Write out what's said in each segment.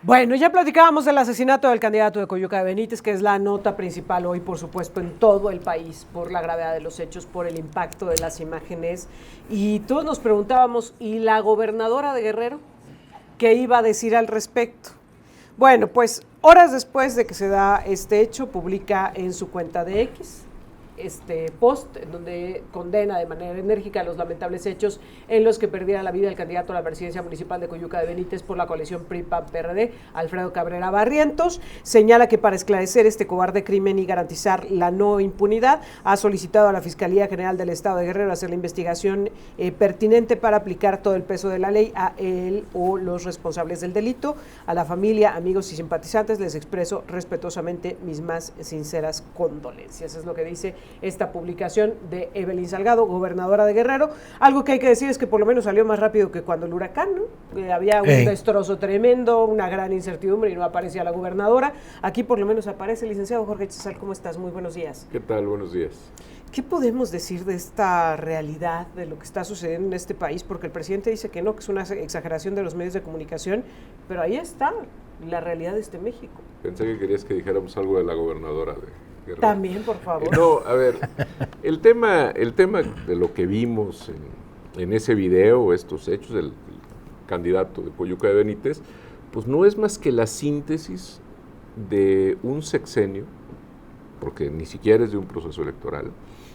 Bueno, ya platicábamos del asesinato del candidato de Coyuca de Benítez, que es la nota principal hoy, por supuesto, en todo el país, por la gravedad de los hechos, por el impacto de las imágenes. Y todos nos preguntábamos, ¿y la gobernadora de Guerrero? ¿Qué iba a decir al respecto? Bueno, pues horas después de que se da este hecho, publica en su cuenta de X este post en donde condena de manera enérgica los lamentables hechos en los que perdiera la vida el candidato a la presidencia municipal de Coyuca de Benítez por la coalición PRI-PAN-PRD, Alfredo Cabrera Barrientos. Señala que para esclarecer este cobarde crimen y garantizar la no impunidad, ha solicitado a la Fiscalía General del Estado de Guerrero hacer la investigación pertinente para aplicar todo el peso de la ley a él o los responsables del delito. A la familia, amigos y simpatizantes les expreso respetuosamente mis más sinceras condolencias. Es lo que dice esta publicación de Evelyn Salgado, gobernadora de Guerrero. Algo que hay que decir es que por lo menos salió más rápido que cuando el huracán, ¿no? Había un destrozo tremendo, una gran incertidumbre y no aparecía la gobernadora. Aquí por lo menos aparece. Licenciado Jorge Chazal, ¿cómo estás? Muy buenos días. ¿Qué tal? Buenos días. ¿Qué podemos decir de esta realidad, de lo que está sucediendo en este país? Porque el presidente dice que no, que es una exageración de los medios de comunicación, pero ahí está la realidad de este México. Pensé que querías que dijéramos algo de la gobernadora de Guerrero. También, por favor. No, a ver, el tema de lo que vimos en ese video, estos hechos del candidato de Coyuca de Benítez, pues no es más que la síntesis de un sexenio, porque ni siquiera es de un proceso electoral,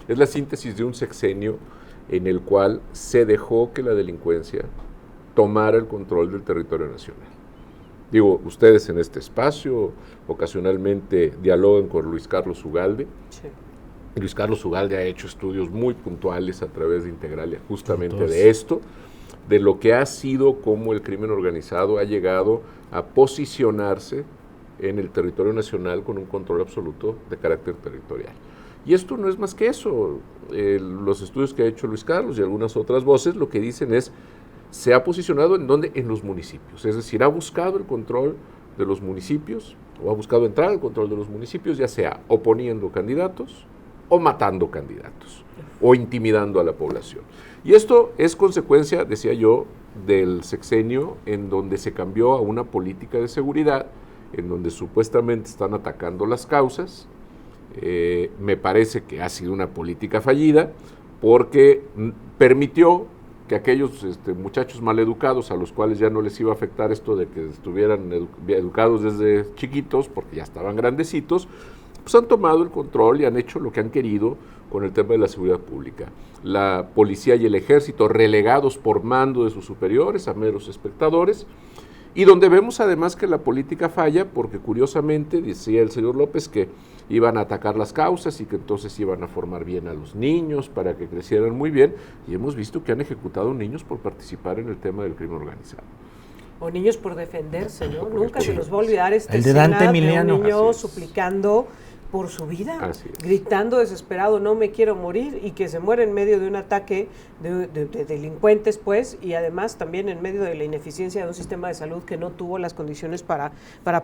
es la síntesis de un sexenio en el cual se dejó que la delincuencia tomara el control del territorio nacional. Digo, ustedes en este espacio ocasionalmente dialogan con Luis Carlos Ugalde. Sí. Luis Carlos Ugalde ha hecho estudios muy puntuales a través de Integralia justamente de esto, de lo que ha sido cómo el crimen organizado ha llegado a posicionarse en el territorio nacional con un control absoluto de carácter territorial. Y esto no es más que eso. Los estudios que ha hecho Luis Carlos y algunas otras voces lo que dicen es, se ha posicionado en donde, en los municipios, es decir, ha buscado el control de los municipios, o ha buscado entrar al control de los municipios, ya sea oponiendo candidatos, o matando candidatos, o intimidando a la población. Y esto es consecuencia, decía yo, del sexenio en donde se cambió a una política de seguridad, en donde supuestamente están atacando las causas. Me parece que ha sido una política fallida, porque permitió que aquellos muchachos maleducados a los cuales ya no les iba a afectar esto de que estuvieran educados desde chiquitos, porque ya estaban grandecitos, pues han tomado el control y han hecho lo que han querido con el tema de la seguridad pública. La policía y el ejército relegados por mando de sus superiores a meros espectadores, y donde vemos además que la política falla porque curiosamente decía el señor López que iban a atacar las causas y que entonces iban a formar bien a los niños para que crecieran muy bien, y hemos visto que han ejecutado niños por participar en el tema del crimen organizado. O niños por defenderse, ¿no? Nunca se nos va a olvidar esta el de Dante escena Emiliano. de un niño suplicando por su vida, gritando desesperado, no me quiero morir, y que se muere en medio de un ataque de delincuentes, pues, y además también en medio de la ineficiencia de un sistema de salud que no tuvo las condiciones para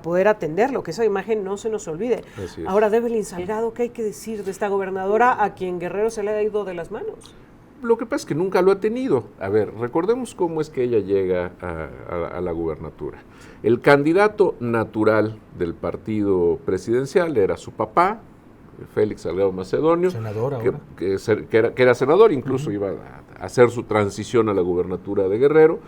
poder atenderlo, que esa imagen no se nos olvide. Ahora, de Evelyn Salgado, ¿qué hay que decir de esta gobernadora a quien Guerrero se le ha ido de las manos? Lo que pasa es que nunca lo ha tenido. A ver, recordemos cómo es que ella llega a la gubernatura. El candidato natural del partido presidencial era su papá, Félix Salgado Macedonio, senador ahora. Que era senador, incluso iba a hacer su transición a la gubernatura de Guerrero.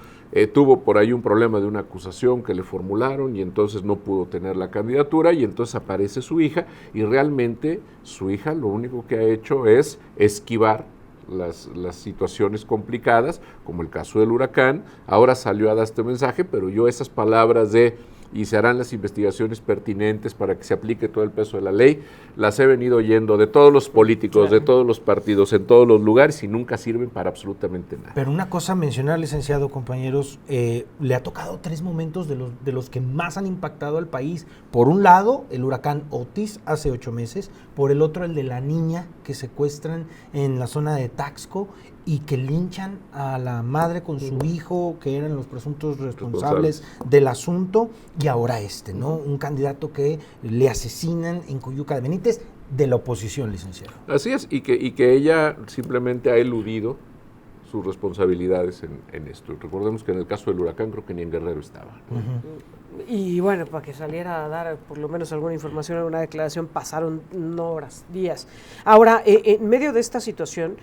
Tuvo por ahí un problema de una acusación que le formularon y entonces no pudo tener la candidatura, y entonces aparece su hija, y realmente su hija lo único que ha hecho es esquivar las situaciones complicadas, como el caso del huracán. Ahora salió a dar este mensaje, pero yo esas palabras de y se harán las investigaciones pertinentes para que se aplique todo el peso de la ley, las he venido oyendo de todos los políticos, claro, de todos los partidos, en todos los lugares, y nunca sirven para absolutamente nada. Pero una cosa a mencionar, licenciado, compañeros, le ha tocado 3 momentos de los que más han impactado al país. Por un lado, el huracán Otis hace 8 meses, por el otro el de la niña que secuestran en la zona de Taxco y que linchan a la madre con su hijo, que eran los presuntos responsables del asunto, y ahora ¿no? Un candidato que le asesinan en Coyuca de Benítez, de la oposición, licenciado. Así es, y que ella simplemente ha eludido sus responsabilidades en esto. Recordemos que en el caso del huracán creo que ni en Guerrero estaba. Y bueno, para que saliera a dar por lo menos alguna información, alguna declaración, pasaron no horas, días. Ahora, en medio de esta situación,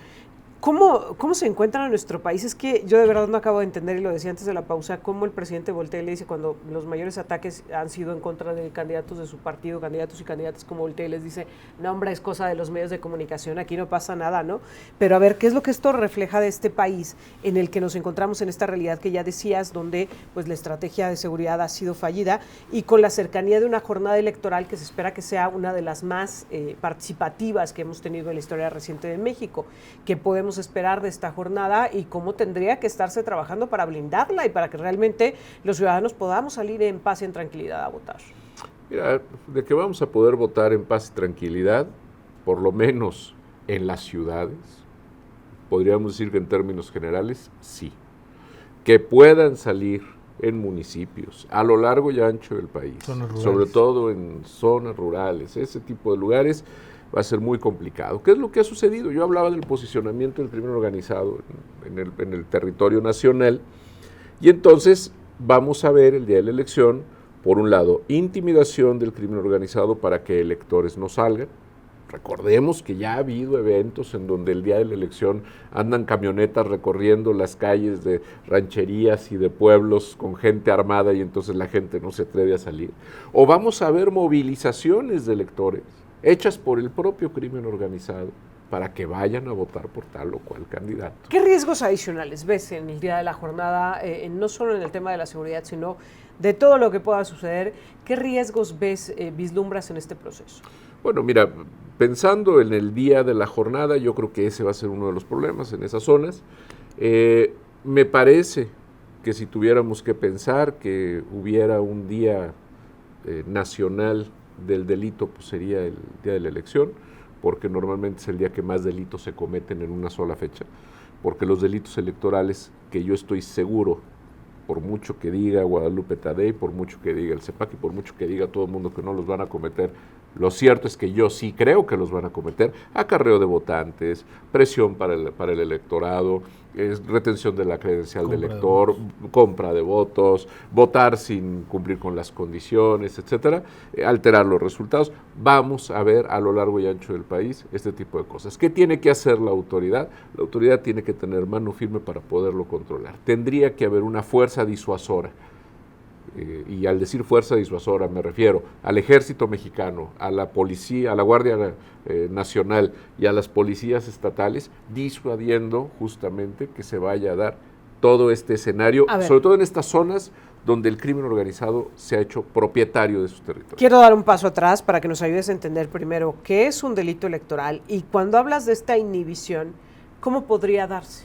¿cómo se encuentra en nuestro país? Es que yo de verdad no acabo de entender, y lo decía antes de la pausa, cómo el presidente voltea y le dice, cuando los mayores ataques han sido en contra de candidatos de su partido, candidatos y candidatas, como voltea y les dice, no, hombre, es cosa de los medios de comunicación, aquí no pasa nada, ¿no? Pero a ver, ¿qué es lo que esto refleja de este país en el que nos encontramos en esta realidad que ya decías, donde pues la estrategia de seguridad ha sido fallida, y con la cercanía de una jornada electoral que se espera que sea una de las más participativas que hemos tenido en la historia reciente de México? Que podemos esperar de esta jornada y cómo tendría que estarse trabajando para blindarla y para que realmente los ciudadanos podamos salir en paz y en tranquilidad a votar? Mira, de que vamos a poder votar en paz y tranquilidad, por lo menos en las ciudades, podríamos decir que en términos generales, sí. Que puedan salir en municipios, a lo largo y ancho del país, sobre todo en zonas rurales, ese tipo de lugares, va a ser muy complicado. ¿Qué es lo que ha sucedido? Yo hablaba del posicionamiento del crimen organizado en el territorio nacional, y entonces vamos a ver el día de la elección, por un lado, intimidación del crimen organizado para que electores no salgan. Recordemos que ya ha habido eventos en donde el día de la elección andan camionetas recorriendo las calles de rancherías y de pueblos con gente armada, y entonces la gente no se atreve a salir. O vamos a ver movilizaciones de electores hechas por el propio crimen organizado para que vayan a votar por tal o cual candidato. ¿Qué riesgos adicionales ves en el día de la jornada, no solo en el tema de la seguridad, sino de todo lo que pueda suceder? ¿Qué riesgos ves, vislumbras en este proceso? Bueno, mira, pensando en el día de la jornada, yo creo que ese va a ser uno de los problemas en esas zonas. Me parece que si tuviéramos que pensar que hubiera un día nacional del delito, pues sería el día de la elección, porque normalmente es el día que más delitos se cometen en una sola fecha, porque los delitos electorales, que yo estoy seguro, por mucho que diga Guadalupe Tadei, por mucho que diga el CEPAC y por mucho que diga todo el mundo que no los van a cometer, lo cierto es que yo sí creo que los van a cometer: acarreo de votantes, presión para el electorado, retención de la credencial del elector, compra de votos, votar sin cumplir con las condiciones, etcétera, alterar los resultados. Vamos a ver a lo largo y ancho del país este tipo de cosas. ¿Qué tiene que hacer la autoridad? La autoridad tiene que tener mano firme para poderlo controlar. Tendría que haber una fuerza disuasora. Y al decir fuerza disuasora me refiero al ejército mexicano, a la policía, a la Guardia Nacional y a las policías estatales, disuadiendo justamente que se vaya a dar todo este escenario, sobre todo en estas zonas donde el crimen organizado se ha hecho propietario de sus territorios. Quiero dar un paso atrás para que nos ayudes a entender primero qué es un delito electoral, y cuando hablas de esta inhibición, ¿cómo podría darse?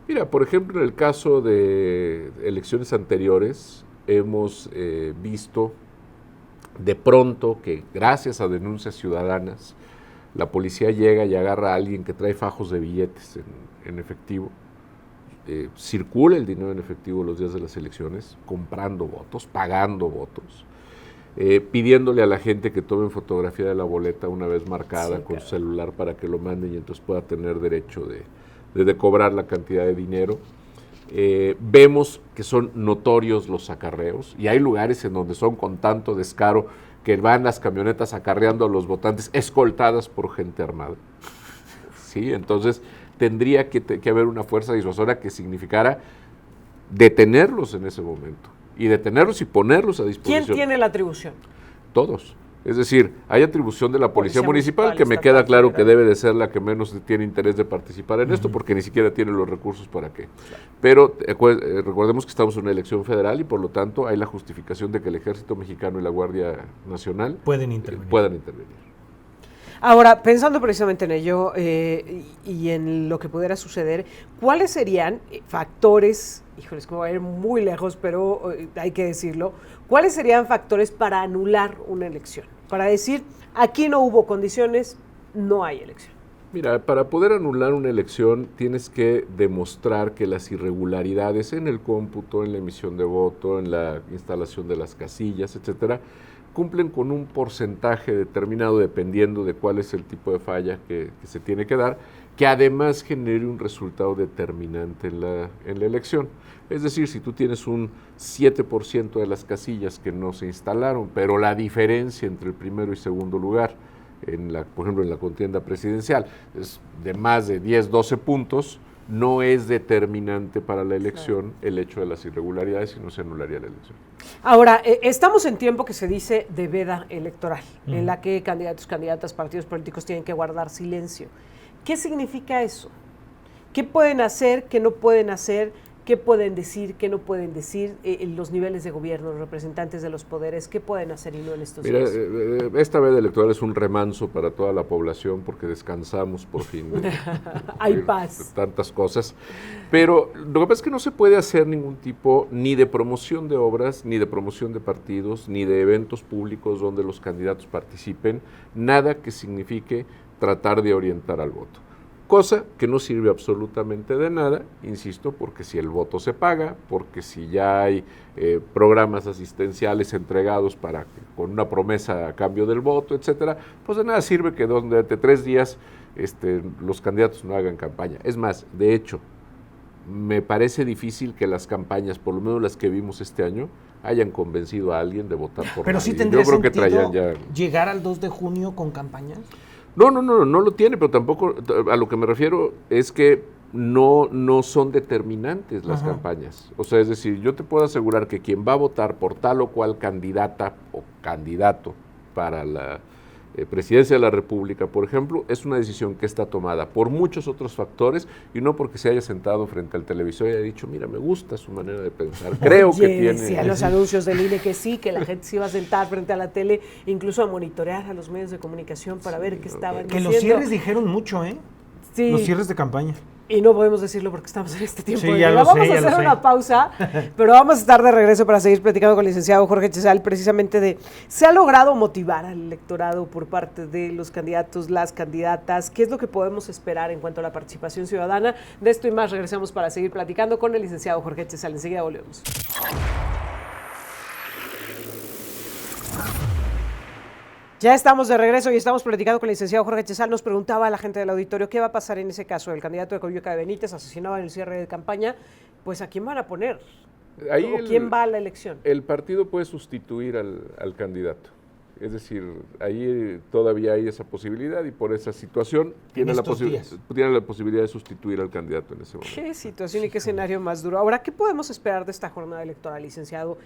Mira, por ejemplo, en el caso de elecciones anteriores, hemos visto de pronto que gracias a denuncias ciudadanas, la policía llega y agarra a alguien que trae fajos de billetes en efectivo, circula el dinero en efectivo los días de las elecciones, comprando votos, pagando votos, pidiéndole a la gente que tomen fotografía de la boleta una vez marcada con su celular para que lo manden y entonces pueda tener derecho de cobrar la cantidad de dinero. Vemos que son notorios los acarreos, y hay lugares en donde son con tanto descaro que van las camionetas acarreando a los votantes escoltadas por gente armada. Sí, entonces tendría que haber una fuerza disuasora que significara detenerlos en ese momento, y detenerlos y ponerlos a disposición. ¿Quién tiene la atribución? Todos. Es decir, hay atribución de la Policía Municipal, que me queda claro que debe de ser la que menos tiene interés de participar en esto, porque ni siquiera tiene los recursos para qué. Pero recordemos que estamos en una elección federal y por lo tanto hay la justificación de que el Ejército Mexicano y la Guardia Nacional puedan intervenir. Ahora, pensando precisamente en ello y en lo que pudiera suceder, ¿cuáles serían factores, híjoles, que me voy a ir muy lejos, pero hay que decirlo, cuáles serían factores para anular una elección? Para decir, aquí no hubo condiciones, no hay elección. Mira, para poder anular una elección tienes que demostrar que las irregularidades en el cómputo, en la emisión de voto, en la instalación de las casillas, etcétera, cumplen con un porcentaje determinado dependiendo de cuál es el tipo de falla que se tiene que dar, que además genere un resultado determinante en la elección. Es decir, si tú tienes un 7% de las casillas que no se instalaron, pero la diferencia entre el primero y segundo lugar, por ejemplo, en la contienda presidencial, es de más de 10, 12 puntos, no es determinante para la elección el hecho de las irregularidades y no se anularía la elección. Ahora, estamos en tiempo que se dice de veda electoral, en la que candidatos, candidatas, partidos políticos tienen que guardar silencio. ¿Qué significa eso? ¿Qué pueden hacer, qué no pueden hacer? ¿Qué pueden decir, qué no pueden decir los niveles de gobierno, los representantes de los poderes? ¿Qué pueden hacer y no en estos días? Esta veda electoral es un remanso para toda la población porque descansamos por fin. Hay paz. Tantas cosas. Pero lo que pasa es que no se puede hacer ningún tipo ni de promoción de obras, ni de promoción de partidos, ni de eventos públicos donde los candidatos participen, nada que signifique tratar de orientar al voto. Cosa que no sirve absolutamente de nada, insisto, porque si el voto se paga, porque si ya hay programas asistenciales entregados con una promesa a cambio del voto, etcétera, pues de nada sirve que durante 3 días los candidatos no hagan campaña. Es más, de hecho, me parece difícil que las campañas, por lo menos las que vimos este año, hayan convencido a alguien de votar por Pero nadie. sí tendría Yo creo que sentido traían ya... llegar al 2 de junio con campañas. No lo tiene, pero tampoco, a lo que me refiero es que no son determinantes las campañas. O sea, es decir, yo te puedo asegurar que quien va a votar por tal o cual candidata o candidato para la presidencia de la República, por ejemplo, es una decisión que está tomada por muchos otros factores y no porque se haya sentado frente al televisor y haya dicho, mira, me gusta su manera de pensar, creo que tiene... Decían los anuncios del INE que sí, que la gente se iba a sentar frente a la tele, incluso a monitorear a los medios de comunicación para ver qué estaban diciendo. Que los cierres dijeron mucho, ¿eh? Sí. Los cierres de campaña. Y no podemos decirlo porque estamos en este tiempo. Sí, ya lo vamos sé, a hacer una pausa, pero vamos a estar de regreso para seguir platicando con el licenciado Jorge Chezal, precisamente de, ¿se ha logrado motivar al electorado por parte de los candidatos, las candidatas? ¿Qué es lo que podemos esperar en cuanto a la participación ciudadana? De esto y más regresamos para seguir platicando con el licenciado Jorge Chezal. Enseguida volvemos. Ya estamos de regreso y estamos platicando con el licenciado Jorge Chezal. Nos preguntaba a la gente del auditorio qué va a pasar en ese caso del candidato de Coyuca de Benítez, asesinado en el cierre de campaña. Pues, ¿a quién van a poner? ¿O quién va a la elección? El partido puede sustituir al candidato. Es decir, ahí todavía hay esa posibilidad y por esa situación tiene la posibilidad de sustituir al candidato en ese momento. Qué situación y qué escenario más duro. Ahora, ¿qué podemos esperar de esta jornada electoral, licenciado?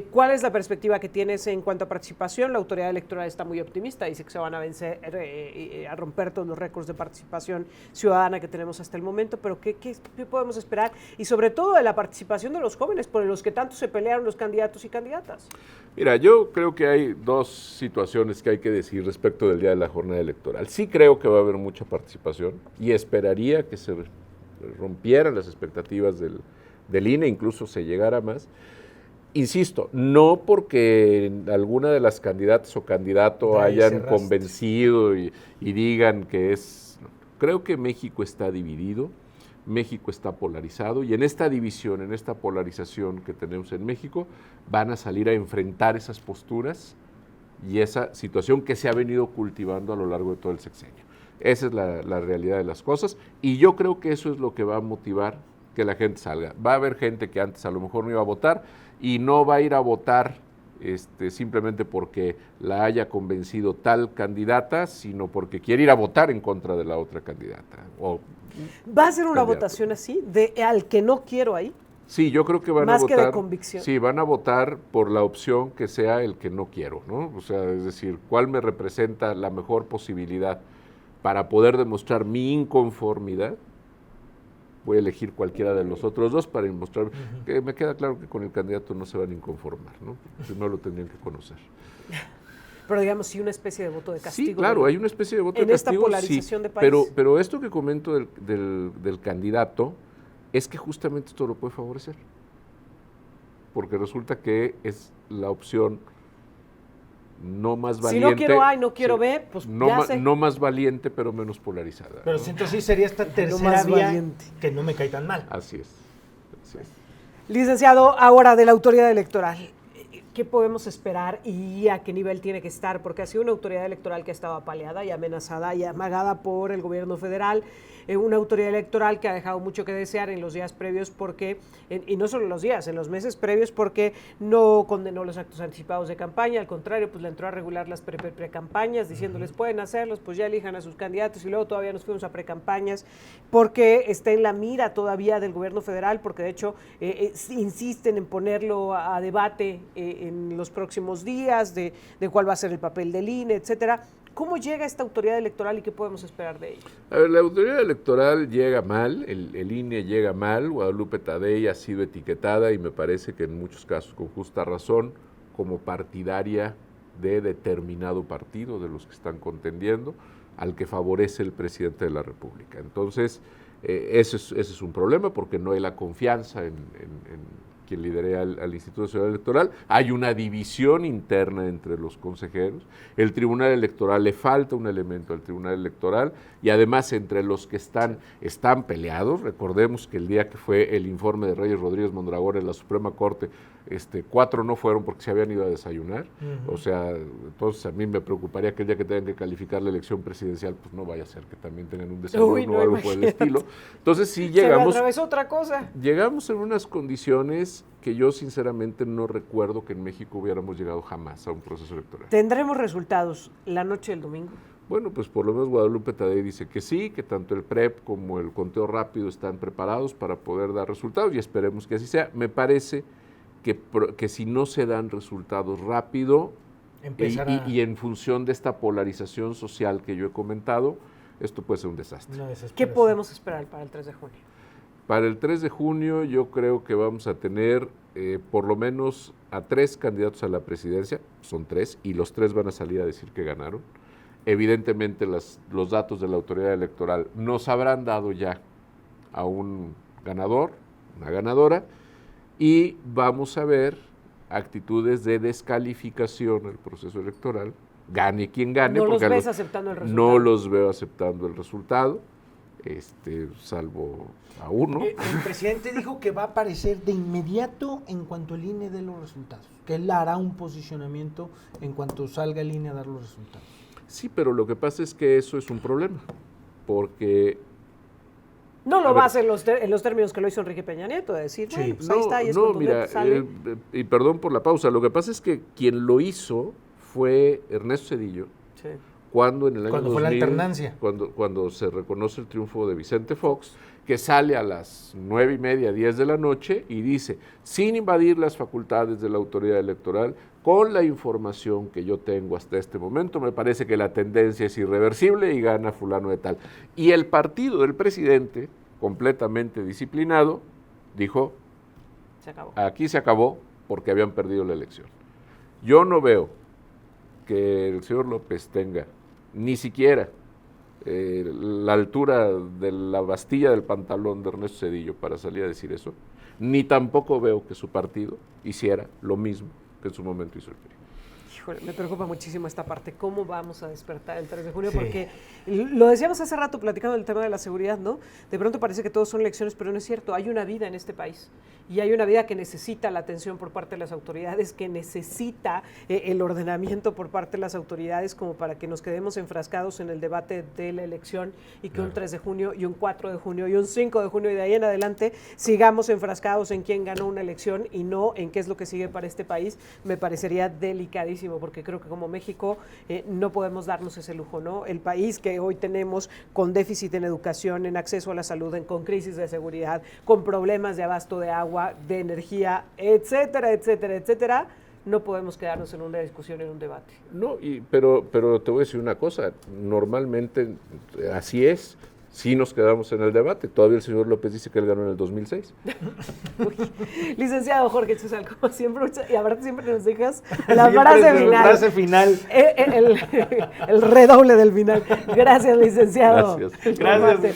¿Cuál es la perspectiva que tienes en cuanto a participación? La autoridad electoral está muy optimista, dice que se van a vencer, a romper todos los récords de participación ciudadana que tenemos hasta el momento, pero ¿qué podemos esperar? Y sobre todo de la participación de los jóvenes, por los que tanto se pelearon los candidatos y candidatas. Mira, yo creo que hay dos situaciones que hay que decir respecto del día de la jornada electoral. Sí creo que va a haber mucha participación y esperaría que se rompieran las expectativas del INE, incluso se llegara más. Insisto, no porque alguna de las candidatas o candidato hayan convencido y digan que es... Creo que México está dividido, México está polarizado y en esta división, en esta polarización que tenemos en México, van a salir a enfrentar esas posturas y esa situación que se ha venido cultivando a lo largo de todo el sexenio. Esa es la realidad de las cosas y yo creo que eso es lo que va a motivar que la gente salga. Va a haber gente que antes a lo mejor no iba a votar y no va a ir a votar simplemente porque la haya convencido tal candidata, sino porque quiere ir a votar en contra de la otra candidata. ¿Va a ser una votación así, de al que no quiero ahí? Sí, yo creo que van a votar. Más que de convicción. Sí, van a votar por la opción que sea el que no quiero, ¿no? O sea, es decir, ¿cuál me representa la mejor posibilidad para poder demostrar mi inconformidad? Voy a elegir cualquiera de los otros dos para demostrar que me queda claro que con el candidato no se van a inconformar, ¿no? Primero lo tendrían que conocer. Pero digamos, sí, una especie de voto de castigo. Sí, claro, hay una especie de voto de castigo. En esta polarización de país. Pero esto que comento del candidato es que justamente esto lo puede favorecer. Porque resulta que es la opción no más Si valiente. no quiero A y no quiero sí, B, pues no, ya sé. no más valiente, pero menos polarizada. Pero ¿no? siento sí sería esta tercera más vía valiente. que no me cae tan mal. Así es. Así es. Licenciado, ahora de la autoridad electoral, ¿qué podemos esperar y a qué nivel tiene que estar? Porque ha sido una autoridad electoral que ha estado apaleada y amenazada y amagada por el gobierno federal, una autoridad electoral que ha dejado mucho que desear en los días previos porque, y no solo en los días, en los meses previos, porque no condenó los actos anticipados de campaña, al contrario, pues le entró a regular las pre-campañas, diciéndoles pueden hacerlos, pues ya elijan a sus candidatos y luego todavía nos fuimos a pre-campañas, porque está en la mira todavía del gobierno federal, porque de hecho insisten en ponerlo a debate en los próximos días, de cuál va a ser el papel del INE, etcétera. ¿Cómo llega esta autoridad electoral y qué podemos esperar de ella? A ver, la autoridad electoral llega mal, el INE llega mal, Guadalupe Tadei ha sido etiquetada y me parece que en muchos casos con justa razón como partidaria de determinado partido de los que están contendiendo, al que favorece el presidente de la República. Entonces, ese es un problema porque no hay la confianza en quien lidera al Instituto Nacional Electoral. Hay una división interna entre los consejeros. El Tribunal Electoral, le falta un elemento al Tribunal Electoral y además entre los que están peleados. Recordemos que el día que fue el informe de Reyes Rodríguez Mondragón en la Suprema Corte, 4 no fueron porque se habían ido a desayunar. O sea, entonces a mí me preocuparía que el día que tengan que calificar la elección presidencial, pues no vaya a ser que también tengan un desayuno o algo por el estilo. Entonces sí llegamos... Se me atravesó otra cosa. Llegamos en unas condiciones que yo sinceramente no recuerdo que en México hubiéramos llegado jamás a un proceso electoral. ¿Tendremos resultados la noche del domingo? Bueno, pues por lo menos Guadalupe Tadei dice que sí, que tanto el PREP como el conteo rápido están preparados para poder dar resultados y esperemos que así sea. Me parece que si no se dan resultados rápido y en función de esta polarización social que yo he comentado, esto puede ser un desastre. ¿Qué podemos esperar para el 3 de junio? Para el 3 de junio yo creo que vamos a tener por lo menos a 3 candidatos a la presidencia, son 3, y los 3 van a salir a decir que ganaron. Evidentemente los datos de la autoridad electoral nos habrán dado ya a un ganador, una ganadora, y vamos a ver actitudes de descalificación al proceso electoral, gane quien gane. ¿No los porque ves aceptando el resultado? No los veo aceptando el resultado, salvo a uno. El presidente dijo que va a aparecer de inmediato en cuanto el INE dé los resultados, que él hará un posicionamiento en cuanto salga el INE a dar los resultados. Sí, pero lo que pasa es que eso es un problema, porque... No lo va a hacer en los términos que lo hizo Enrique Peña Nieto, de decir, Sí. bueno, pues ahí está, y es mira, sale. y perdón por la pausa, lo que pasa es que quien lo hizo fue Ernesto Zedillo, Sí. cuando en el año Cuando 2000, fue la alternancia. cuando se reconoce el triunfo de Vicente Fox, que sale a las 9:30, 10 de la noche y dice, sin invadir las facultades de la autoridad electoral, con la información que yo tengo hasta este momento, me parece que la tendencia es irreversible y gana fulano de tal. Y el partido del presidente, completamente disciplinado, dijo, Se acabó. aquí se acabó porque habían perdido la elección. Yo no veo que el señor López tenga ni siquiera la altura de la bastilla del pantalón de Ernesto Zedillo para salir a decir eso, ni tampoco veo que su partido hiciera lo mismo que en su momento hizo el PRI. Híjole, me preocupa muchísimo esta parte, cómo vamos a despertar el 3 de junio, Sí. porque lo decíamos hace rato platicando del tema de la seguridad, ¿no? De pronto parece que todos son elecciones, pero no es cierto, hay una vida en este país y hay una vida que necesita la atención por parte de las autoridades, que necesita el ordenamiento por parte de las autoridades como para que nos quedemos enfrascados en el debate de la elección y que un 3 de junio y un 4 de junio y un 5 de junio y de ahí en adelante sigamos enfrascados en quién ganó una elección y no en qué es lo que sigue para este país. Me parecería delicadísimo, porque creo que como México no podemos darnos ese lujo, ¿no? El país que hoy tenemos con déficit en educación, en acceso a la salud, con crisis de seguridad, con problemas de abasto de agua, de energía, etcétera, etcétera, etcétera, no podemos quedarnos en una discusión, en un debate. No, pero te voy a decir una cosa, normalmente así es. Sí nos quedamos en el debate. Todavía el señor López dice que él ganó en el 2006. Licenciado Jorge Chuzal, como siempre, y aparte siempre nos dejas la frase final. El redoble del final. Gracias, licenciado. Gracias. Gracias.